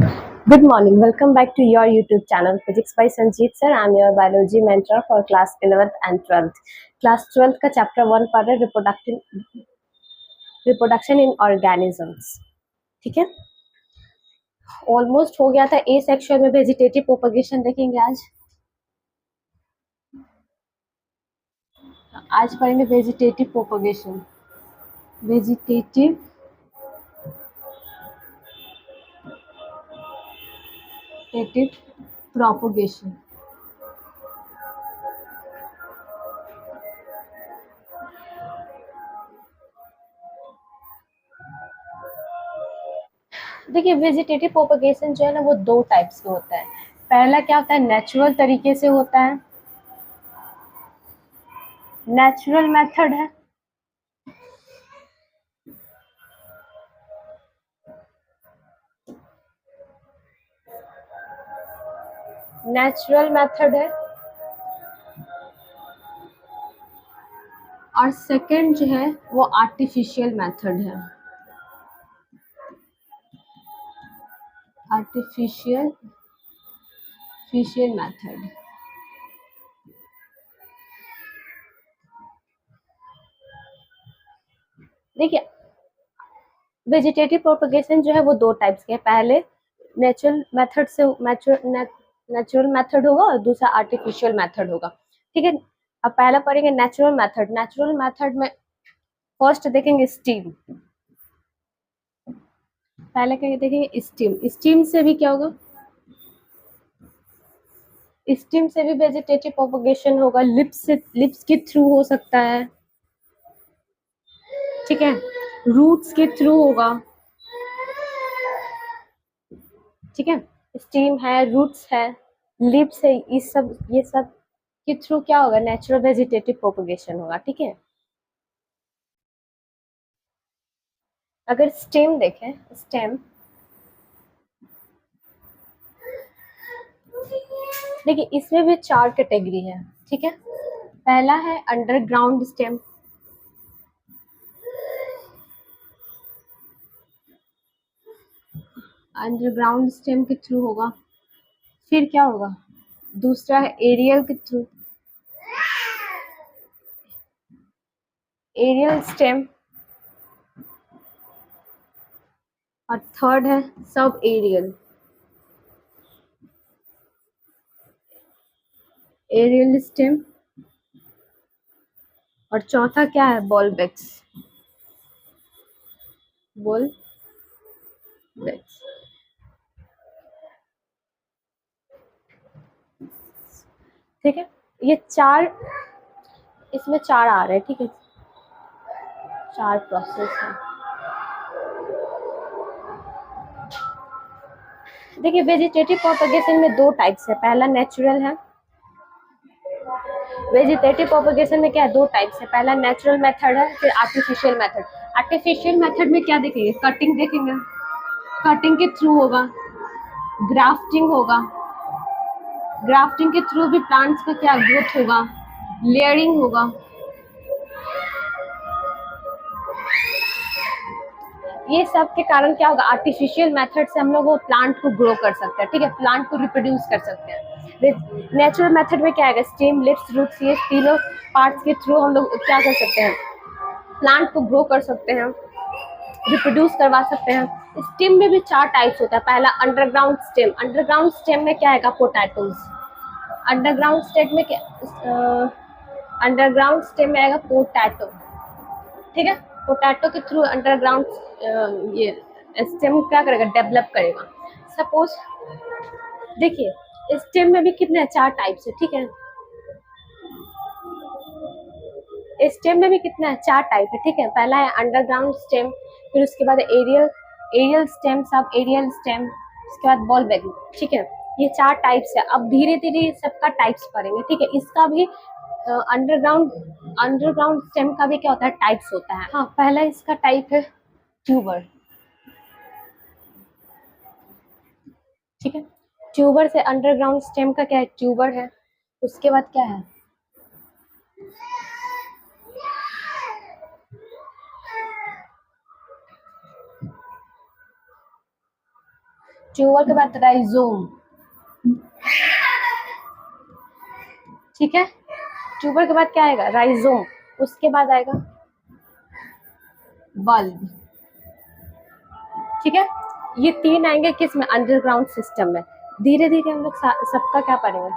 Good morning. Welcome back to your YouTube channel, Physics by Sanjeet Sir. I'm your biology mentor for class 11th and 12th. Class 12th का chapter 1 पढ़ रहे reproduction in organisms. ठीक है, almost हो गया था. A section में vegetative propagation देखेंगे. आज पढ़ेंगे वेजिटेटिव प्रोपगेशन. Vegetative propagation. देखिए, वेजिटेटिव प्रोपगेशन जो है ना, वो दो टाइप्स के होता है. पहला क्या होता है, नेचुरल तरीके से होता है, नेचुरल मेथड है. नेचुरल मेथड है. और सेकंड जो है वो आर्टिफिशियल मेथड है. Artificial method. देखिए, वेजिटेटिव प्रोपगेशन जो है वो दो टाइप्स के हैं. पहले नेचुरल मेथड से नेचुरल मेथड होगा और दूसरा आर्टिफिशियल मेथड होगा. ठीक है, अब पहला पढ़ेंगे नेचुरल मेथड. नेचुरल मेथड में फर्स्ट देखेंगे स्टीम. पहले क्या देखेंगे, स्टीम. स्टीम से भी क्या होगा, स्टीम से भी वेजिटेटिव प्रोपगेशन होगा. लिप्स के थ्रू हो सकता है. ठीक है, रूट्स के थ्रू होगा. ठीक है, स्टीम है, रूट्स है, लिप्स है, ये सब के थ्रू क्या होगा, नेचुरल वेजिटेटिव प्रोपगेशन होगा. ठीक है, अगर स्टेम देखें, स्टेम देखिए, इसमें भी चार कैटेगरी है. ठीक है, पहला है अंडरग्राउंड स्टेम. अंडरग्राउंड स्टेम के थ्रू होगा. फिर क्या होगा, दूसरा है एरियल के थ्रू, एरियल स्टेम. और थर्ड है सब एरियल, एरियल स्टेम. और चौथा क्या है, बॉलबैक्स. ठीक है, ये चार, इसमें चार आ रहे हैं. ठीक है, चार प्रोसेस है. देखिए, वेजिटेटिव प्रोपगेशन में दो टाइप्स है. पहला नेचुरल है. वेजिटेटिव प्रोपगेशन में क्या है, दो टाइप्स है. पहला नेचुरल मेथड है, फिर आर्टिफिशियल मेथड. आर्टिफिशियल मेथड में क्या देखेंगे, कटिंग देखेंगे. कटिंग के थ्रू होगा, ग्राफ्टिंग होगा. ग्राफ्टिंग के थ्रू भी प्लांट्स का क्या ग्रोथ होगा, लेयरिंग होगा. ये सब के कारण क्या होगा, आर्टिफिशियल मेथड से हम लोग वो प्लांट को ग्रो कर सकते हैं. ठीक है, प्लांट को रिप्रोड्यूस कर सकते हैं. नेचुरल मेथड में क्या है, स्टेम, लिप्स, रूट्स, ये तीनों पार्ट्स के थ्रू हम लोग क्या कर सकते हैं, प्लांट को ग्रो कर सकते हैं, रिप्रोड्यूस करवा सकते हैं. स्टेम में भी चार टाइप्स होता है. पहला अंडरग्राउंड स्टेम. अंडरग्राउंड स्टेम में क्या आएगा, पोटैटोज. अंडरग्राउंड स्टेम में क्या, अंडरग्राउंड स्टेम में आएगा पोटैटो. ठीक है, पोटैटो के थ्रू अंडरग्राउंड ये स्टेम क्या करेगा, डेवलप करेगा. सपोज देखिए, स्टेम में भी कितने चार टाइप्स है. ठीक है, स्टेम में भी कितना है, चार टाइप है. ठीक है, पहला है अंडरग्राउंड स्टेम, फिर उसके बाद aerial stem, sub aerial stem, उसके बाद बॉल बैग. ठीक है, ये चार टाइप्स है. अब धीरे धीरे सबका टाइप्स पढ़ेंगे. ठीक है, इसका भी अंडरग्राउंड स्टेम का भी क्या होता है, टाइप्स होता है. हाँ, पहला इसका टाइप है ट्यूबर. ठीक है, ट्यूबर से अंडरग्राउंड स्टेम का क्या है, ट्यूबर है. उसके बाद क्या है, ट्यूबर के बाद राइजोम, ठीक है। ट्यूबर के बाद क्या आएगा? राइजोम। उसके बाद आएगा बल्ब, ठीक है। ये तीन आएंगे किस में? अंडरग्राउंड सिस्टम में। धीरे धीरे हम लोग सबका क्या पढ़ेंगे,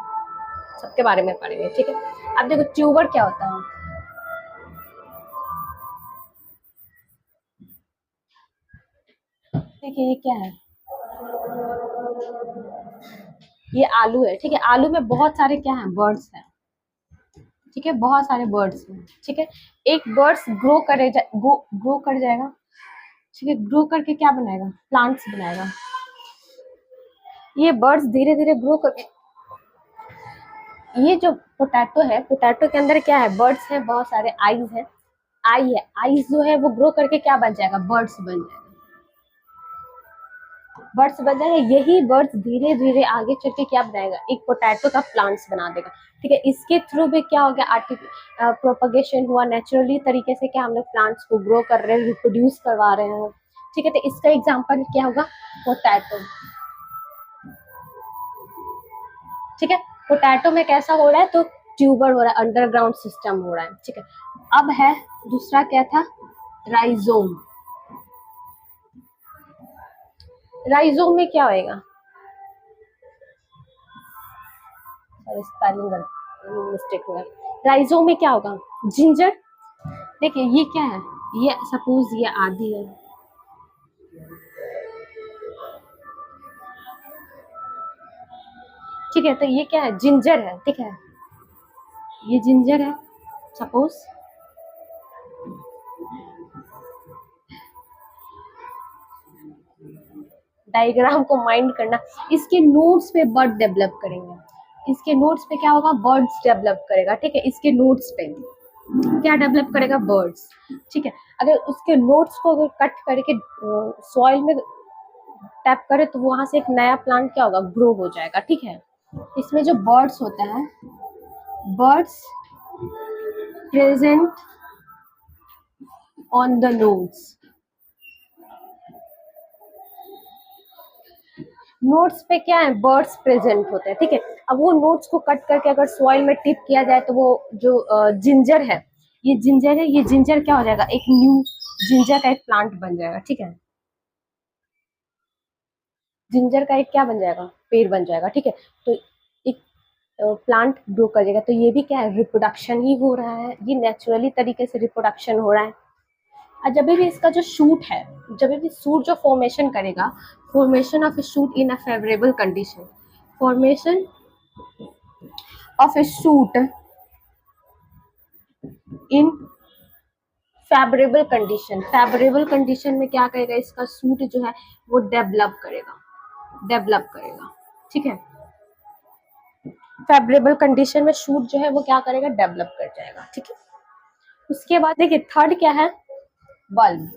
सबके बारे में पढ़ेंगे, ठीक है। अब देखो ट्यूबर क्या होता है। देखिए ये क्या है, ये आलू है, ठीक है। आलू में बहुत सारे क्या है? बर्ड्स हैं, ठीक है। बहुत सारे बर्ड्स हैं, ठीक है। एक बर्ड्स ग्रो कर जाएगा, ठीक है। ग्रो करके क्या बनाएगा? प्लांट्स बनाएगा। ये बर्ड्स धीरे धीरे ग्रो कर, ये जो पोटैटो है, पोटैटो के अंदर क्या है? बर्ड्स है, बहुत सारे आईज है, आई है। आईज जो है वो ग्रो करके क्या बन जाएगा? बर्ड्स बन जाएगा, बर्ड्स बन जाएगा। यही बर्ड्स धीरे धीरे आगे चल के क्या बनाएगा? एक पोटैटो का प्लांट्स बना देगा, ठीक है। इसके थ्रू भी क्या हो गया? प्रोपगेशन हुआ नेचुरली तरीके से, क्या हम लोग प्लांट्स को ग्रो कर रहे हैं, रिप्रोड्यूस करवा रहे हैं, ठीक है। तो इसका एग्जाम्पल क्या होगा? पोटैटो, ठीक है। पोटैटो में कैसा हो रहा है? तो ट्यूबर हो रहा है, अंडरग्राउंड सिस्टम हो रहा है, ठीक है। अब है दूसरा क्या था? राइजोम। राइजोम में क्या होएगा? स्पेलिंग मिस्टेक हो गया। राइजोम में क्या होगा? जिंजर। देखिए ये क्या है? ये सपोज ये आधी है, ठीक है। तो ये क्या है? जिंजर है, ठीक है। ये जिंजर है सपोज, डायग्राम को माइंड करना। इसके नोट्स पे बर्ड डेवलप करेंगे, इसके नोट्स पे क्या होगा? बर्ड्स डेवलप करेगा, ठीक है। इसके नोट्स पे क्या डेवलप करेगा? बर्ड्स, ठीक है। अगर उसके नोट्स को अगर कट करके सॉइल में टैप करे तो वहां से एक नया प्लांट क्या होगा? ग्रो हो जाएगा, ठीक है। इसमें जो बर्ड्स होता है, birds present on the notes, notes पे क्या है? बर्ड्स प्रेजेंट होते हैं, ठीक है। अब वो नोट्स को कट करके अगर सॉइल में टिप किया जाए तो वो जो जिंजर है, ये जिंजर है, ये जिंजर क्या हो जाएगा? एक न्यू जिंजर का एक प्लांट बन जाएगा, ठीक है। जिंजर का एक क्या बन जाएगा? पेड़ बन जाएगा, ठीक है। तो एक प्लांट ग्रो कर जाएगा। तो ये भी क्या है? रिप्रोडक्शन ही हो रहा है, ये नेचुरली तरीके से रिप्रोडक्शन हो रहा है। और जब भी इसका जो शूट है, जब भी शूट जो फॉर्मेशन करेगा, formation of A shoot in a favourable condition, formation of A shoot in favourable condition, favourable condition में क्या करेगा? इसका शूट जो है वो डेवलप करेगा, डेवलप करेगा, ठीक है। फेवरेबल कंडीशन में शूट जो है वो क्या करेगा? डेवलप कर जाएगा, ठीक है। उसके बाद देखिए थर्ड क्या है? Bulb.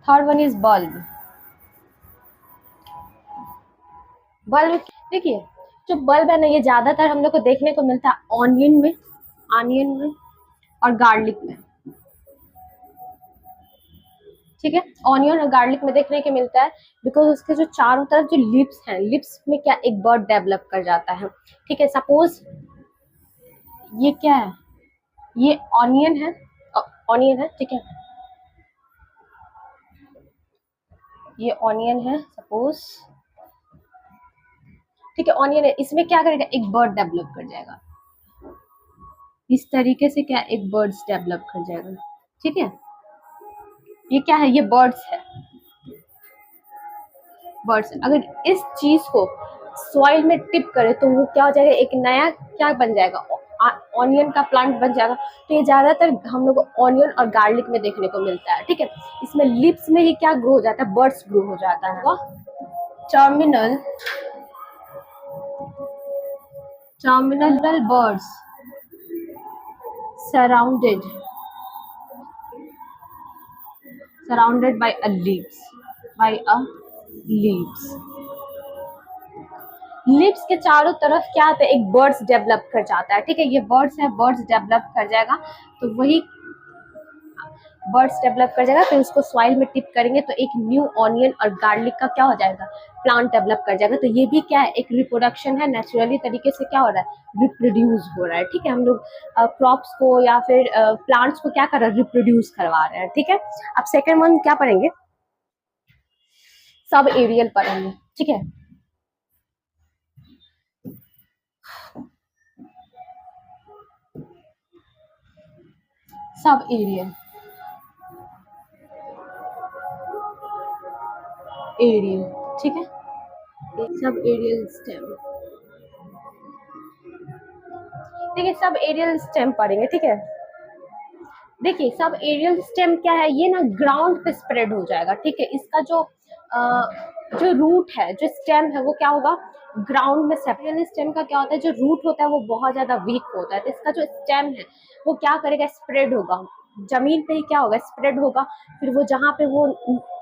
Third one is bulb. Bulb देखिए, जो बल्ब है ना, ये ज्यादातर हम लोग को देखने को मिलता है ऑनियन में, ऑनियन में और गार्लिक में, ठीक है। ऑनियन और गार्लिक में देखने को मिलता है, बिकॉज उसके जो चारों तरफ जो लिप्स हैं, लिप्स में क्या एक बर्ड डेवलप कर जाता है, ठीक है। सपोज ये क्या है? ये ऑनियन है, ऑनियन है, ठीक है। ये ऑनियन है सपोज, ठीक है। ऑनियन है, इसमें क्या करेगा? एक बर्ड डेवलप कर जाएगा, इस तरीके से क्या एक बर्ड्स डेवलप कर जाएगा, ठीक है। ये क्या है? ये बर्ड्स है, बर्ड्स। अगर इस चीज को सॉइल में टिप करे तो वो क्या हो जाएगा? एक नया क्या बन जाएगा? ऑनियन का प्लांट बन जाएगा। तो ये ज्यादातर हम लोग ऑनियन और गार्लिक में देखने को मिलता है, ठीक है। इसमें लिप्स में ही क्या ग्रो हो जाता है? बर्ड्स ग्रो हो जाता है। Terminal, terminal birds surrounded by a leaves, by a leaves, lips के चारों तरफ क्या होता है? एक बर्ड्स डेवलप कर जाता है, ठीक है। ये बर्ड्स है, बर्ड्स डेवलप कर जाएगा। तो वही बर्ड्स डेवलप कर जाएगा, फिर उसको सॉइल में टिप करेंगे तो एक न्यू ऑनियन और गार्लिक का क्या हो जाएगा, प्लांट डेवलप कर जाएगा। तो ये भी क्या है, एक रिप्रोडक्शन है, नेचुरली तरीके से क्या हो रहा है, रिप्रोड्यूस हो रहा है। ठीक है, हम लोग क्रॉप्स को या फिर प्लांट्स को क्या कर रहे हैं, रिप्रोड्यूस करवा रहे हैं। ठीक है, अब सेकेंड वन क्या पढ़ेंगे, सब एरियल पढ़ेंगे। ठीक है, सब एरियल, एरियल, ठीक है, सब एरियल स्टेम। देखिए सब एरियल स्टेम पढ़ेंगे। ठीक है, देखिए सब एरियल स्टेम क्या है, ये ना ग्राउंड पे स्प्रेड हो जाएगा। ठीक है, इसका जो रूट है, जो स्टेम है, वो क्या होगा, ग्राउंड में। सेपरेट स्टेम का क्या होता है, जो रूट होता है वो बहुत ज्यादा वीक होता है, तो इसका जो स्टेम है वो क्या करेगा, स्प्रेड होगा, जमीन पे ही क्या होगा, स्प्रेड होगा। फिर वो जहाँ पे वो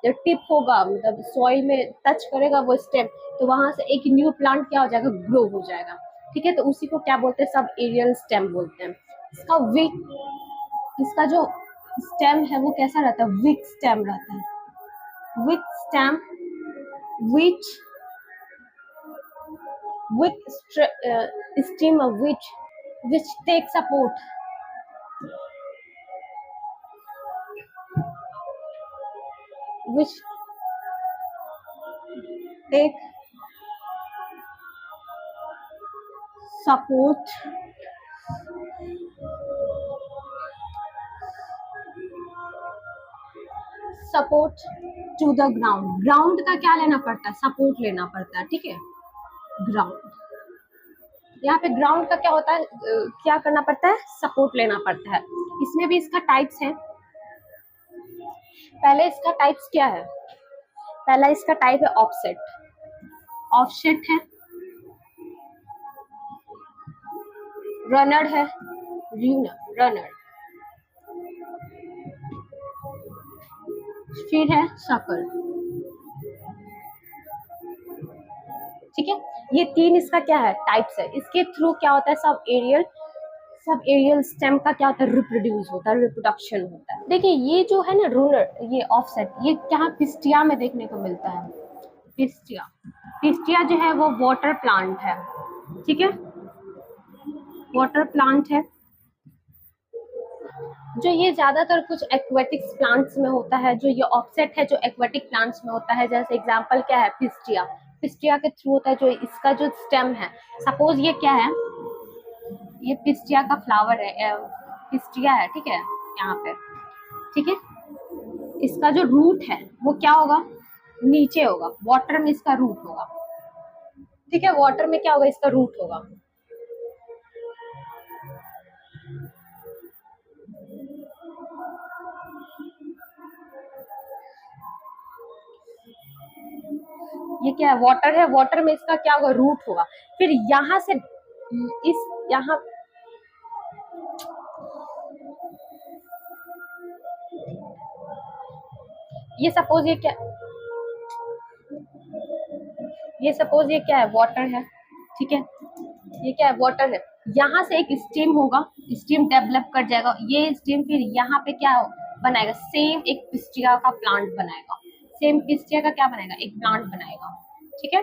टिप होगा, मतलब सॉइल में टच करेगा वो स्टेम, तो वहां से एक न्यू प्लांट क्या हो जाएगा, ग्रो हो जाएगा। ठीक है, तो उसी को क्या बोलते हैं, सब एरियल स्टेम बोलते हैं। इसका वीक, इसका जो स्टेम है वो कैसा रहता है, वीक स्टेम रहता है, weak stem, which stem of which take support, which take support support to the ground. Ground का क्या लेना पड़ता है, सपोर्ट लेना पड़ता है। ठीक है, ग्राउंड, यहाँ पे ग्राउंड का क्या होता है, क्या करना पड़ता है, सपोर्ट लेना पड़ता है। इसमें भी इसका टाइप्स है। पहले इसका टाइप्स क्या है, पहला इसका टाइप है ऑफसेट, ऑफसेट है, रनर है, रनर, फिर है सर्कल। ठीक है, ये तीन इसका क्या है, टाइप्स है। इसके थ्रू क्या होता है, सब एरियल स्टेम का क्या होता है, रिप्रोड्यूस होता है, रिप्रोडक्शन होता है। देखिए ये जो है ना रूलर, ये ऑफसेट, ये क्या पिस्टिया में देखने को मिलता है, पिस्टिया, पिस्टिया जो है वो वाटर प्लांट है। ठीक है, वाटर प्लांट है, जो ये ज्यादातर कुछ एक्वेटिक प्लांट्स में होता है। जो ये ऑफसेट है जो एक्वेटिक प्लांट्स में होता है, जैसे एग्जांपल क्या है, पिस्टिया, पिस्टिया के थ्रू होता है। जो इसका जो स्टेम है, सपोज ये क्या है, ये पिस्टिया का फ्लावर है, पिस्टिया है। ठीक है, यहाँ पे, ठीक है, इसका जो रूट है वो क्या होगा, नीचे होगा, वाटर में इसका रूट होगा। ठीक है, वाटर में क्या होगा, इसका रूट होगा। ये क्या है, वाटर है, वाटर में इसका क्या होगा, रूट होगा। फिर यहाँ से इस यहाँ ये सपोज ये क्या है, वाटर है। ठीक है, ये क्या है, वाटर है। यहाँ से एक स्टीम होगा, स्टीम डेवलप कर जाएगा, ये स्टीम फिर यहाँ पे क्या बनाएगा, सेम एक पिस्टिया का प्लांट बनाएगा, सेम पिस्टिया का क्या बनाएगा, एक प्लांट बनाएगा। ठीक है,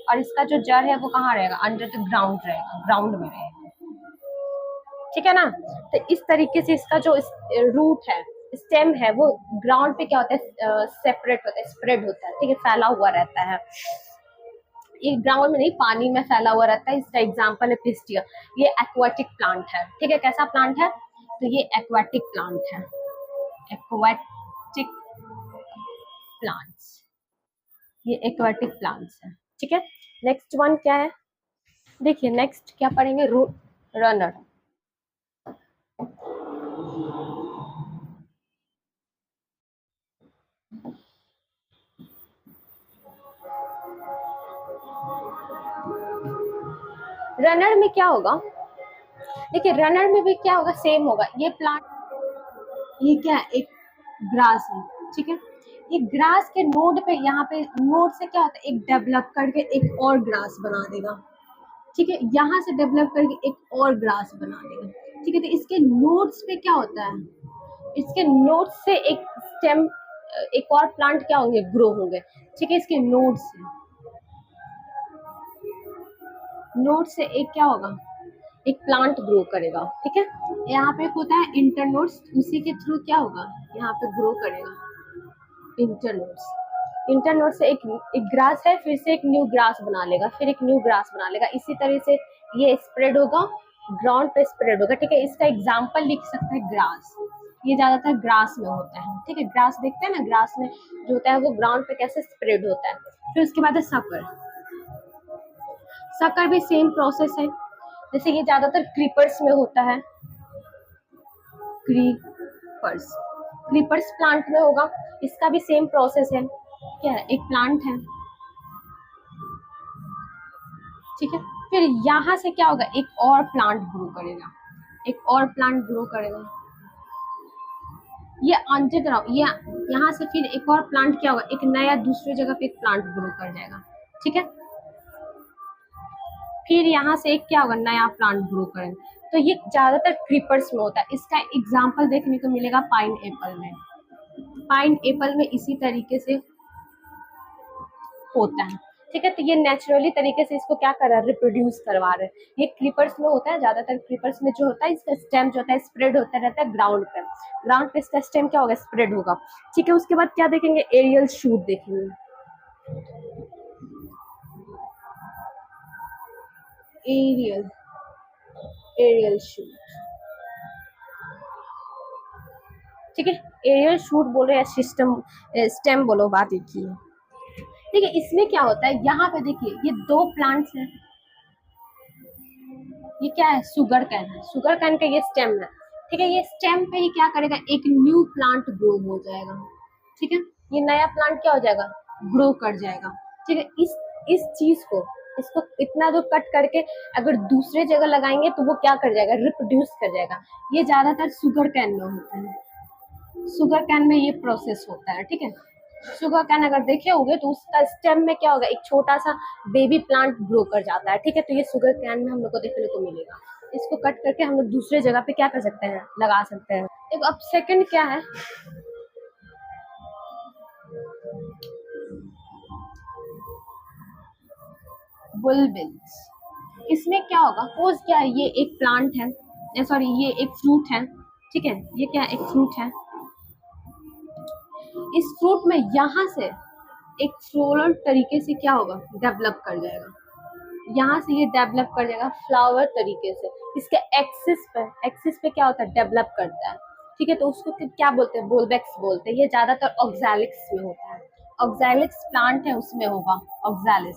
और इसका जो जड़ है वो कहाँ रहेगा, अंडर द ग्राउंड रहेगा, ग्राउंड में रहेगा। ठीक है ना, तो इस तरीके से इसका जो रूट है, स्टेम है, वो ग्राउंड पे क्या होता है, सेपरेट होता है, स्प्रेड होता है। ठीक है, फैला हुआ रहता है, ये ग्राउंड में नहीं, पानी में फैला हुआ रहता है। इसका एग्जांपल है पिस्टिया, ये एक्वाटिक प्लांट है। ठीक है, कैसा प्लांट है, तो ये एक्वाटिक प्लांट है, एक्वाटिक प्लांट्स, ये एक्वाटिक प्लांट्स है। ठीक है, नेक्स्ट वन क्या है, देखिए नेक्स्ट क्या पढ़ेंगे, रनर। रनर में क्या होगा, देखिए रनर में भी क्या होगा, सेम होगा। ये प्लांट, ये क्या है, एक ग्रास है। ठीक है, ये ग्रास के नोड पे, यहाँ पे नोड से क्या होता है, एक डेवलप करके एक और ग्रास बना देगा। ठीक है, यहाँ से डेवलप करके एक और ग्रास बना देगा। ठीक है, तो इसके नोड्स पे क्या होता है, इसके नोड से एक स्टेम, एक और प्लांट क्या होंगे, ग्रो होंगे, ठीक है। इसके नोड से एक क्या होगा, एक प्लांट ग्रो करेगा, ठीक है। यहाँ पे एक होता है इंटरनोड्स, उसी के थ्रू क्या होगा, यहाँ पे ग्रो करेगा इंटरनोड्स। इंटरनोड से एक ग्रास है, फिर से एक न्यू ग्रास बना लेगा, फिर एक न्यू ग्रास बना लेगा, इसी तरह से ये स्प्रेड होगा, ग्राउंड पे स्प्रेड होगा, ठीक है। इसका एग्जाम्पल लिख सकते हैं ग्रास, ये ज्यादातर ग्रास में होता है, ठीक है। ग्रास देखते हैं ना, ग्रास में जो होता है वो ग्राउंड पे कैसे स्प्रेड होता है। फिर उसके बाद है सकर। सकर भी सेम प्रोसेस है, जैसे ये ज्यादातर क्रीपर्स में होता है, क्रीपर्स क्रीपर्स प्लांट में होगा, इसका भी सेम प्रोसेस है। क्या है, एक प्लांट है, ठीक है। फिर यहाँ से क्या होगा, एक और प्लांट ग्रो करेगा, एक और प्लांट ग्रो करेगा, ये अंडरग्राउंड, ये यहाँ से फिर एक और प्लांट क्या होगा, एक नया दूसरी जगह पे एक प्लांट ग्रो कर जाएगा, ठीक है। फिर यहाँ से एक क्या होगा, नया प्लांट ग्रो करेगा। तो ये ज्यादातर क्रीपर्स में होता है। इसका एग्जाम्पल देखने को मिलेगा पाइन एप्पल में। पाइन एप्पल में इसी तरीके से होता है, ठीक है। तो ये नेचुरली तरीके से इसको क्या कर रहा है, रिप्रोड्यूस करवा रहे हैं। ये क्रीपर्स में होता है, ज्यादातर क्रीपर्स में जो होता है इसका स्टेम जो होता है स्प्रेड होता रहता है ग्राउंड पे, ग्राउंड पे इसका स्टेम क्या होगा, स्प्रेड होगा, ठीक है। उसके बाद क्या देखेंगे, एरियल शूट देखेंगे, एरियल एरियल शूट, ठीक है। एरियल शूट बोलो या सिस्टम स्टेम बोलो, बात एक ही है, ठीक है। इसमें क्या होता है, यहाँ पे देखिए ये दो प्लांट्स हैं, ये क्या है, शुगर कैन है, शुगर कैन का ये स्टेम है, ठीक है। ये स्टेम पे ही क्या करेगा, एक न्यू प्लांट ग्रो हो जाएगा, ठीक है। ये नया प्लांट क्या हो जाएगा, ग्रो कर जाएगा, ठीक है। इस चीज को, इसको इतना जो कट करके अगर दूसरे जगह लगाएंगे तो वो क्या कर जाएगा, रिप्रोड्यूस कर जाएगा। ये ज्यादातर शुगर कैन में होता है, शुगर कैन में ये प्रोसेस होता है, ठीक है। शुगर कैन अगर देखे होंगे तो उसका स्टेम में क्या होगा, एक छोटा सा बेबी प्लांट ग्रो कर जाता है, ठीक है। तो ये शुगर कैन में हम लोग को देखने को मिलेगा। इसको कट करके हम लोग दूसरे जगह पे क्या कर सकते हैं, लगा सकते हैं। देखो अब सेकंड क्या है, बुलबिल्स। इसमें क्या होगा, पोज क्या है, ये एक प्लांट है, सॉरी ये एक फ्रूट है, ठीक है। ये क्या है, एक फ्रूट है। इस फ्रूट में यहाँ से एक फ्लोरल तरीके से क्या होगा, डेवलप कर जाएगा, यहाँ से ये डेवलप कर जाएगा फ्लावर तरीके से। इसके एक्सिस पे क्या होता है, डेवलप करता है, ठीक है। तो उसको क्या बोलते हैं, बोल्बेक्स बोलते हैं। ये ज्यादातर ऑक्सैलिक्स में होता है, ऑक्सैलिक्स प्लांट है उसमें होगा ऑक्सैलिस,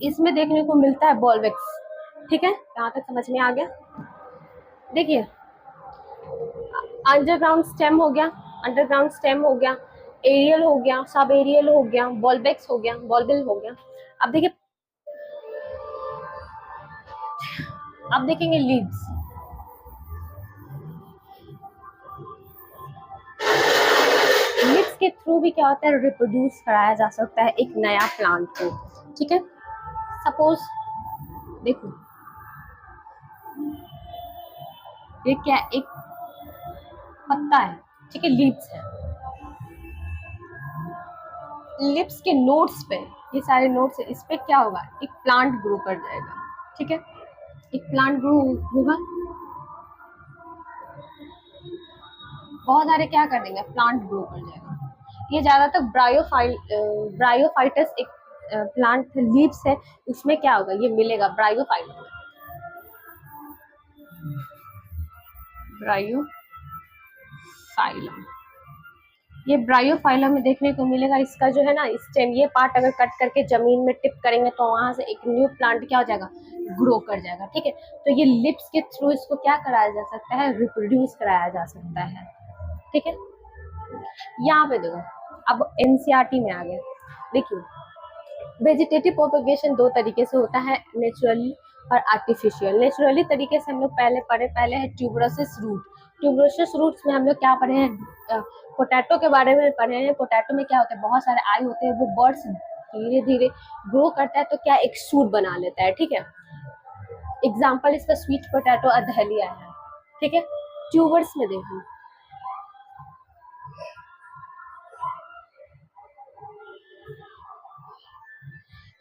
इसमें देखने को मिलता है बोल्बेक्स, ठीक है। यहाँ तक समझ में आ गया। देखिए अंडरग्राउंड स्टेम हो गया, अंडरग्राउंड स्टेम हो गया, एरियल हो गया, सब एरियल हो गया, बॉलबेक्स हो गया, बॉलबिल हो गया। अब देखिए, अब देखेंगे लीव्स। लीव्स के थ्रू भी क्या होता है, रिप्रोड्यूस कराया जा सकता है एक नया प्लांट को, ठीक है। सपोज देखो ये क्या, एक पत्ता है, ठीक है, लीव्स है। लिप्स के नोट्स पे, ये सारे नोट्स है, इस पे क्या होगा, एक प्लांट ग्रो कर जाएगा, ठीक है। एक प्लांट ग्रो होगा, बहुत सारे क्या कर देंगे, प्लांट ग्रो कर जाएगा। ये ज्यादातर ब्रायोफाइटस एक प्लांट लीव्स है, उसमें क्या होगा, ये मिलेगा ब्रायोफाइटम, ब्रायोफाइलम, ये ब्रायोफाइलम में देखने को मिलेगा। इसका जो है ना स्टेम, ये पार्ट अगर कट करके जमीन में टिप करेंगे तो वहां से एक न्यू प्लांट क्या हो जाएगा, ग्रो कर जाएगा, ठीक है। तो ये लिप्स के थ्रू इसको क्या कराया जा सकता है, रिप्रोड्यूस कराया जा सकता है, ठीक है। यहाँ पे देखो, अब एनसीईआरटी में आ गए। देखिए वेजिटेटिव प्रोपगेशन दो तरीके से होता है, नेचुरली और आर्टिफिशियल। नेचुरली तरीके से हम लोग पहले है ट्यूबरोसिस रूट। ट्यूबरोसिस रूट्स में हम लोग क्या पढ़े हैं, पोटैटो के बारे में पढ़े हैं। पोटैटो में क्या होता है, बहुत सारे आई होते हैं, वो बर्ड्स धीरे धीरे ग्रो करता है तो क्या एक शूट बना लेता है, ठीक है। एग्जाम्पल इसका स्वीट पोटैटो अधलिया है, ठीक है। ट्यूबर्स में देखो,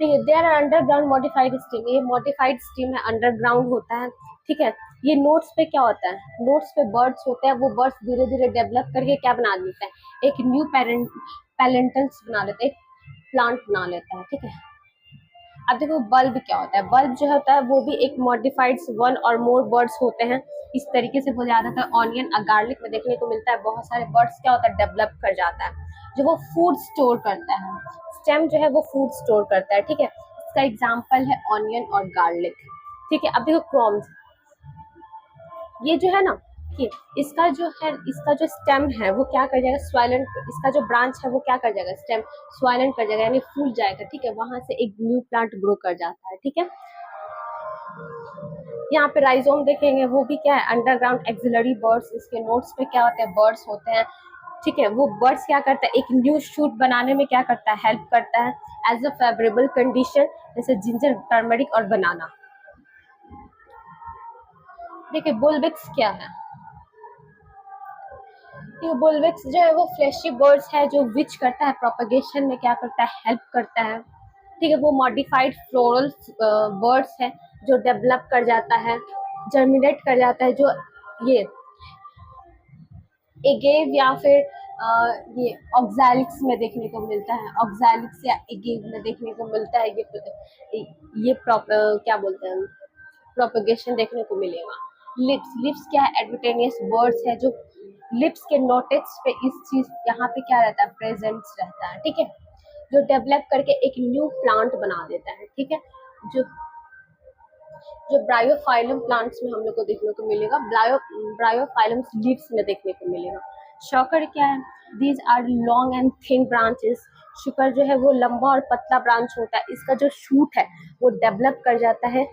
ठीक है, there are underground modified stream, ये मॉडिफाइड स्ट्रीम है, अंडरग्राउंड होता है, ठीक है। ये नोट्स पे क्या होता है, नोट्स पे बर्ड्स होते हैं, वो बर्ड्स धीरे धीरे डेवलप करके क्या बना देते हैं, एक न्यू पैरेंटल्स बना लेते हैं, एक प्लांट बना लेता है, ठीक है। अब देखो बल्ब क्या होता है, बल्ब जो होता है वो भी एक मॉडिफाइड वन और मोर बर्ड्स होते हैं, इस तरीके से वो ज्यादातर ऑनियन और गार्लिक में देखने को मिलता है, बहुत सारे बर्ड्स क्या होता है डेवलप कर जाता है, जो वो फूड स्टोर करता है, स्टेम जो है वो फूड स्टोर करता है, ठीक है। इसका एग्जाम्पल है ऑनियन और गार्लिक, ठीक है। अब देखो क्रॉम्स, ये जो है ना, कि इसका जो है, इसका जो स्टेम है वो क्या कर जाएगा, स्वाइलेंट, इसका जो ब्रांच है वो क्या कर जाएगा, स्टेम स्वाइलेंट कर जाएगा, यानी फूल जाएगा, ठीक है, वहां से एक न्यू प्लांट ग्रो कर जाता है, ठीक है। यहाँ पे राइजोम देखेंगे, वो भी क्या है, अंडरग्राउंड एक्सिलरी बर्ड्स, इसके नोट्स पे क्या होते हैं, बर्ड्स होते हैं, ठीक है। वो बर्ड्स क्या करता है, एक न्यू शूट बनाने में क्या करता है, हेल्प करता है एज अ फेवरेबल कंडीशन, जैसे जिंजर, टर्मरिक और बनाना। देखिए बुलबिक्स क्या है, ये बुलबिक्स जो है वो फ्लैशी बर्ड्स है, जो विच करता है प्रोपगेशन में, क्या करता है, हेल्प करता है, ठीक है। वो मॉडिफाइड फ्लोरल बर्ड्स है, जो डेवलप कर जाता है, जर्मिनेट कर जाता है, जो ये एगेव या फिर ये ऑक्सैलिक्स में देखने को मिलता है, ऑक्सैलिक्स या एगेव में देखने को मिलता है, ये क्या बोलते हैं, प्रोपगेशन देखने को मिलेगा। लिप्स, लिप्स क्या है, एडवर्टेनियस वर्ड्स है, जो लिप्स के नोटेट्स पे इस चीज यहाँ पे क्या रहता है, प्रेजेंस रहता है, ठीक है, जो डेवलप करके एक न्यू प्लांट बना देता है, ठीक है। जो जो ब्रायोफाइलम प्लांट्स में हम लोग को देखने को मिलेगा, ब्रायोफाइलम लीव्स में देखने को मिलेगा। शॉकर क्या है, these are long and thin branches, sucker जो है वो लंबा और पतला ब्रांच होता है, इसका जो शूट है वो डेवलप कर जाता है,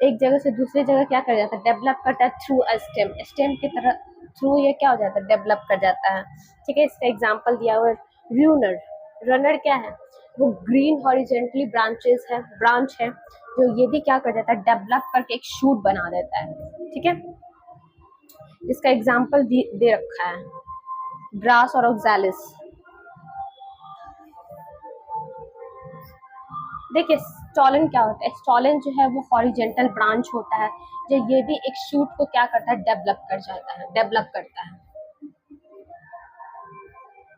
एक जगह से दूसरी जगह क्या कर जाता है, डेवलप करता है थ्रू अ स्टेम, स्टेम की तरह थ्रू ये क्या हो जाता है, डेवलप कर जाता है, ठीक है। इसका एग्जांपल दिया हुआ है र्यूनर, रनर क्या है, वो ग्रीन हॉरिजेंटली ब्रांचेस है, ब्रांच है, जो ये भी क्या कर जाता है, डेवलप करके एक शूट बना देता है, ठीक है। इसका एग्जांपल दे रखा है ग्रास और ऑक्सैलिस। देखिए स्टॉलन क्या होता है, स्टॉलन जो है वो हॉरिजेंटल ब्रांच होता है, जो ये भी एक शूट को क्या करता है, डेवलप कर जाता है, डेवलप करता है।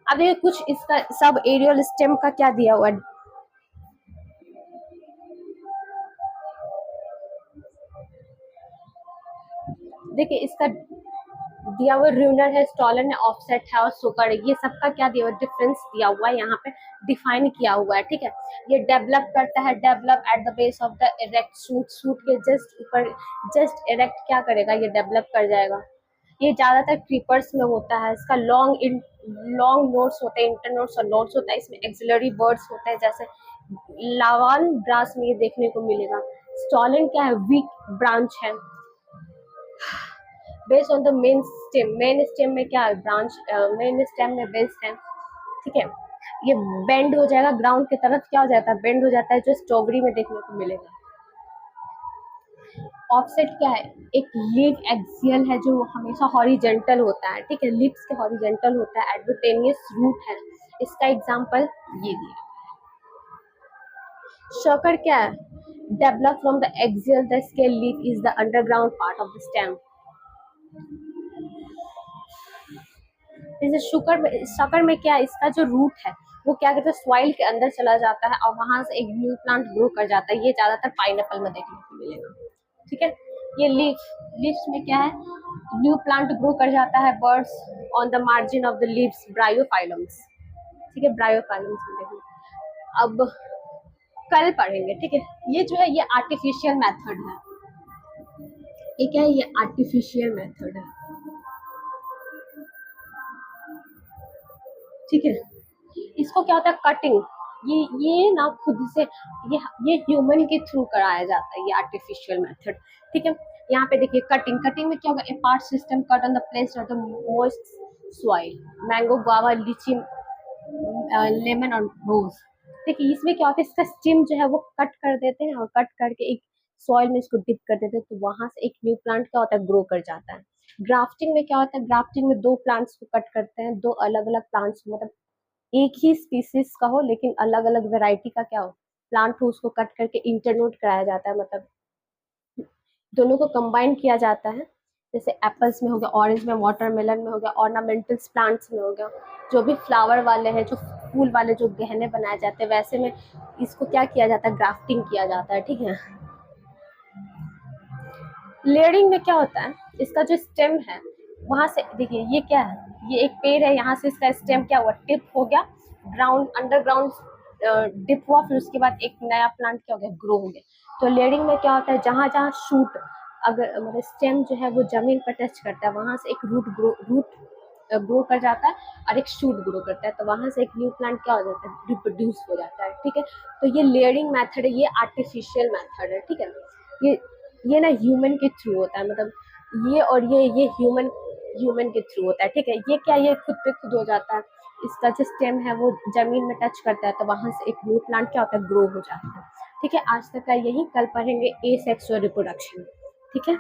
अब ये कुछ इसका सब एरियल स्टेम का क्या दिया हुआ है, देखिए इसका दिया हुआ र्यूनर है, स्टॉलन है, ऑफसेट है और सुकर है, ये सबका क्या दिया हुआ, डिफरेंस दिया हुआ है, यहाँ पे डिफाइन किया हुआ है, ठीक है। ये डेवलप करता है, develop at the base of the erect shoot, shoot के जस्ट ऊपर, जस्ट इरेक्ट क्या करेगा, ये डेवलप कर जाएगा। ये ज्यादातर क्रीपर्स में होता है, इसका लॉन्ग नोट्स होते हैं, इंटरनोट्स और नोट्स होता है, इसमें एक्सिलरी वर्ड्स होते हैं, जैसे लावान ग्रास में ये देखने को मिलेगा। स्टॉलन क्या है, वीक ब्रांच है, based on the main stem में क्या है, ब्रांच मेन स्टेम में बेस्ड है, ठीक है। ये बेंड हो जाएगा ग्राउंड की तरफ, क्या हो जाता है, बेंड हो जाता है, जो स्ट्रॉबेरी में देखने को मिलेगा। ऑफसेट क्या है, एक लीफ एक्सियल है, जो हमेशा हॉरिजेंटल होता है, ठीक है, लिप्स के हॉरिजेंटल होता है, एडवर्टेनियस रूट है, इसका एग्जांपल ये दिया। शॉकर क्या है, develop from the axial, the scale leaf is the underground part of the stem. जैसे शक्कर में क्या है, इसका जो रूट है वो क्या करता है, सॉइल के अंदर चला जाता है और वहां से एक न्यू प्लांट ग्रो कर जाता है, ये ज्यादातर पाइनएप्पल में देखने को मिलेगा, ठीक है। ये लीव्स में क्या है, न्यू प्लांट ग्रो कर जाता है, birds on the margin of the leaves, bryophyllums, ठीक है, ब्रायोफाइलम्स में देखिए। अब कल पढ़ेंगे, ठीक है। ये जो है ये आर्टिफिशियल मेथड है, ये क्या है, ये आर्टिफिशियल मेथड है, ठीक है। इसको क्या होता है, कटिंग, ये ना खुद से ये ह्यूमन के थ्रू कराया जाता है, ये आर्टिफिशियल मेथड, ठीक है। यहाँ पे देखिए कटिंग, कटिंग में क्या होगा, a part system cut on the place of the most soil, mango, guava, litchi, lemon और रोज। देखिए इसमें क्या होता है, इसका स्टेम जो है वो कट कर देते हैं और कट करके एक सॉइल में इसको डिप कर देते हैं तो वहां से एक न्यू प्लांट क्या होता है, ग्रो कर जाता है। ग्राफ्टिंग में क्या होता है, ग्राफ्टिंग में दो प्लांट्स को कट करते हैं, दो अलग अलग प्लांट्स, मतलब एक ही स्पीसीज का हो लेकिन अलग अलग वेराइटी का क्या हो प्लांट हो, उसको कट करके इंटरनोट कराया जाता है, मतलब दोनों को कंबाइन किया जाता है। जैसे एप्पल्स में हो गया, ऑरेंज में, वाटरमेलन में हो गया, ऑर्नामेंटल्स प्लांट्स में हो गया, जो भी फ्लावर वाले हैं, जो फूल वाले जो गहने बनाए जाते हैं, वैसे में इसको क्या किया जाता है, ग्राफ्टिंग किया जाता है, ठीक है। लेयरिंग में क्या होता है, इसका जो स्टेम है वहां से देखिए ये क्या है, ये एक पेड़ है, यहाँ से इसका स्टेम क्या हुआ, टिप हो गया, ग्राउंड अंडरग्राउंड डिप हुआ, फिर उसके बाद एक नया प्लांट क्या हो गया, ग्रो हो गया। तो लेयरिंग में क्या होता है, जहां जहां शूट, अगर मतलब स्टेम जो है वो जमीन पर टच करता है, वहां से एक रूट ग्रो कर जाता है और एक शूट ग्रो करता है, तो वहां से एक न्यू प्लांट क्या हो जाता है, रिप्रोड्यूस हो जाता है, ठीक है। तो ये लेयरिंग मेथड है, ये आर्टिफिशियल मेथड है, ठीक है। ये ये ना ह्यूमन के थ्रू होता है, मतलब ये और ये ह्यूमन ह्यूमन के थ्रू होता है, ठीक है। ये क्या, ये खुद पे खुद हो जाता है, इसका जो स्टेम है वो जमीन में टच करता है तो वहां से एक न्यू प्लांट क्या होता है, ग्रो हो जाता है, ठीक है। आज तक का यही, कल पढ़ेंगे एसेक्सुअल रिप्रोडक्शन, ठीक है।